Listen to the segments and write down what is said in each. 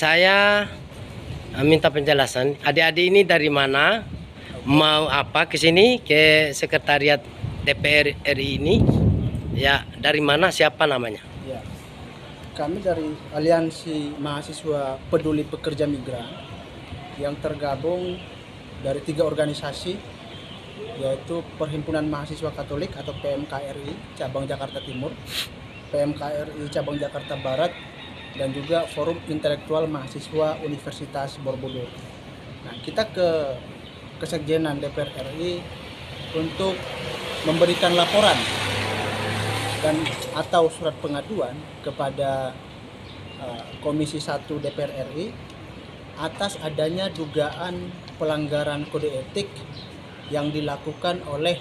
saya minta penjelasan. Adik-adik ini dari mana? Mau apa ke sini ke sekretariat DPR RI ini? Ya, dari mana? Siapa namanya? Ya, kami dari Aliansi Mahasiswa Peduli Pekerja Migran yang tergabung dari 3 organisasi, yaitu Perhimpunan Mahasiswa Katolik atau PMKRI cabang Jakarta Timur, PMKRI cabang Jakarta Barat, dan juga Forum Intelektual Mahasiswa Universitas Borobudur. Nah, kita ke Kesekjenan DPR RI untuk memberikan laporan dan atau surat pengaduan kepada Komisi 1 DPR RI atas adanya dugaan pelanggaran kode etik yang dilakukan oleh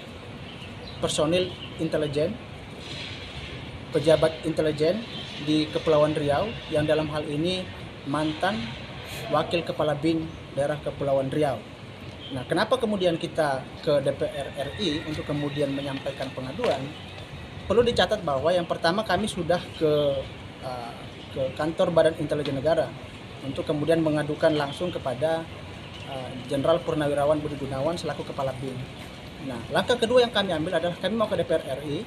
personil intelijen, pejabat intelijen di Kepulauan Riau yang dalam hal ini mantan Wakil Kepala BIN Daerah Kepulauan Riau. Nah, kenapa kemudian kita ke DPR RI untuk kemudian menyampaikan pengaduan? Perlu dicatat bahwa yang pertama kami sudah ke kantor Badan Intelijen Negara untuk kemudian mengadukan langsung kepada Jenderal Purnawirawan Budi Gunawan selaku Kepala BIN. Nah, langkah kedua yang kami ambil adalah kami mau ke DPR RI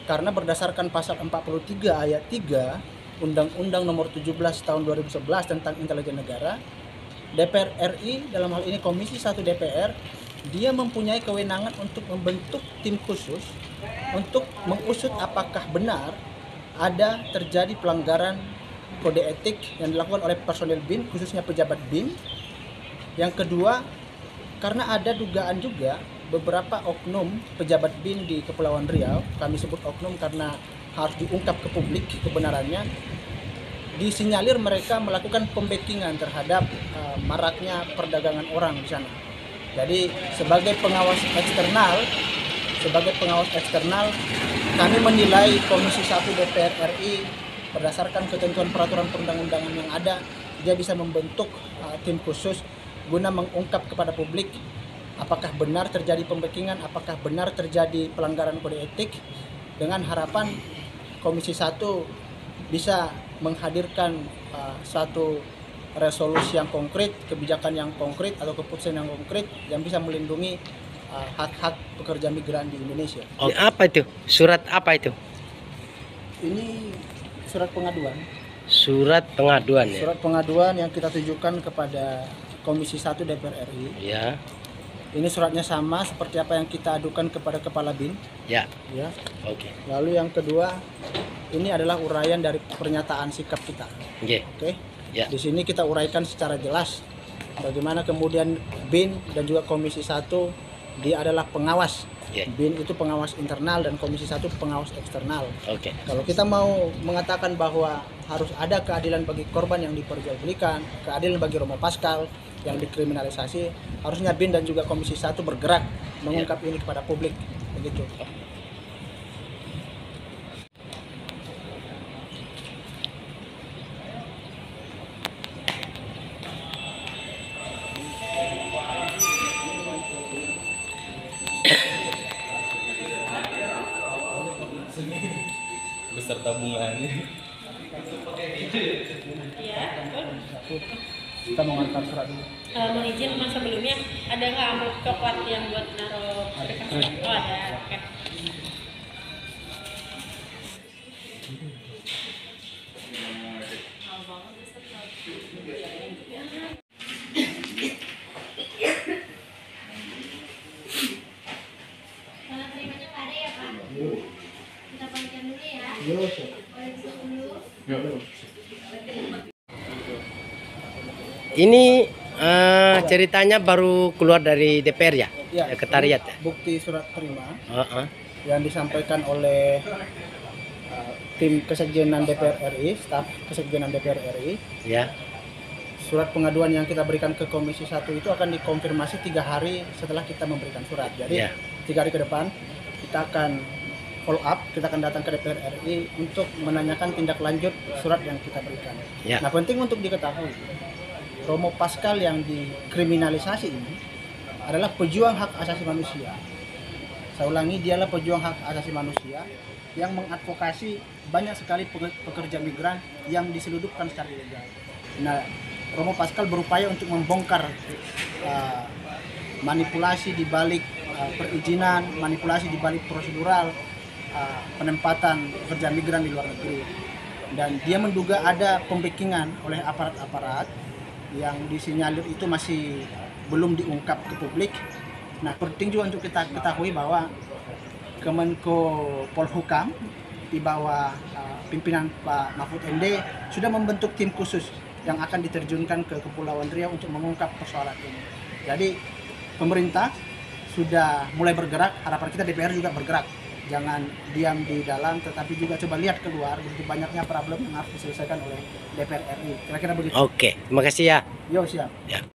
karena berdasarkan pasal 43 ayat 3 Undang-Undang Nomor 17 Tahun 2011 tentang Intelijen Negara, DPR RI dalam hal ini Komisi 1 DPR, dia mempunyai kewenangan untuk membentuk tim khusus untuk mengusut apakah benar ada terjadi pelanggaran kode etik yang dilakukan oleh personel BIN, khususnya pejabat BIN. Yang kedua, karena ada dugaan juga beberapa oknum pejabat BIN di Kepulauan Riau, kami sebut oknum karena harus diungkap ke publik kebenarannya, disinyalir mereka melakukan pembackingan terhadap maraknya perdagangan orang di sana. Jadi sebagai pengawas eksternal, kami menilai Komisi 1 DPR RI berdasarkan ketentuan peraturan perundang-undangan yang ada, dia bisa membentuk tim khusus guna mengungkap kepada publik apakah benar terjadi pembackingan, apakah benar terjadi pelanggaran kode etik, dengan harapan Komisi 1 bisa menghadirkan satu resolusi yang konkret, kebijakan yang konkret atau keputusan yang konkret yang bisa melindungi hak-hak pekerja migran di Indonesia. Oh, apa itu? Surat apa itu? Ini surat pengaduan. Surat pengaduan ya. Surat pengaduan yang kita tujukan kepada Komisi 1 DPR RI. Ya. Ini suratnya sama seperti apa yang kita adukan kepada Kepala BIN. Ya. Ya. Oke. Lalu yang kedua, ini adalah uraian dari pernyataan sikap kita. Oke. Ya. Di sini kita uraikan secara jelas bagaimana kemudian BIN dan juga Komisi 1 dia adalah pengawas. BIN itu pengawas internal dan Komisi 1 pengawas eksternal. Oke. Kalau kita mau mengatakan bahwa harus ada keadilan bagi korban yang diperjualbelikan, keadilan bagi Romo Pascal yang dikriminalisasi, harusnya BIN dan juga Komisi 1 bergerak mengungkap ini kepada publik, begitu. Beserta bunganya. Kita mau ngantar surat dulu. Mohon izin, mas, sebelumnya ada nggak amplop coklat yang buat naruh berkas? Oh, ada. Oke. Kalau terimanya nggak ada ya, Pak? Kita balikan dulu ya. Boleh disuruh dulu. Ini ceritanya baru keluar dari DPR ya? Ya, Sekretariat ya? bukti surat terima yang disampaikan oleh tim Kesekjenan DPR RI, staf Kesekjenan DPR RI. Ya. Surat pengaduan yang kita berikan ke Komisi 1 itu akan dikonfirmasi 3 hari setelah kita memberikan surat. Jadi 3 hari ke depan kita akan follow up, kita akan datang ke DPR RI untuk menanyakan tindak lanjut surat yang kita berikan. Ya. Nah, penting untuk diketahui, Romo Pascal yang dikriminalisasi ini adalah pejuang hak asasi manusia. Saya ulangi, dialah pejuang hak asasi manusia yang mengadvokasi banyak sekali pekerja migran yang diseludupkan secara ilegal. Nah, Romo Pascal berupaya untuk membongkar manipulasi di balik perizinan, manipulasi di balik prosedural penempatan pekerja migran di luar negeri. Dan dia menduga ada pembekingan oleh aparat-aparat yang disinyalir itu masih belum diungkap ke publik. Nah, penting juga untuk kita ketahui bahwa Kemenko Polhukam di bawah pimpinan Pak Mahfud MD sudah membentuk tim khusus yang akan diterjunkan ke Kepulauan Riau untuk mengungkap persoalan ini. Jadi pemerintah sudah mulai bergerak, harapan kita DPR juga bergerak. Jangan diam di dalam, tetapi juga coba lihat keluar, begitu banyaknya problem yang harus diselesaikan oleh DPR RI. Kira-kira begitu. Oke, terima kasih ya. Yo, siap. Ya.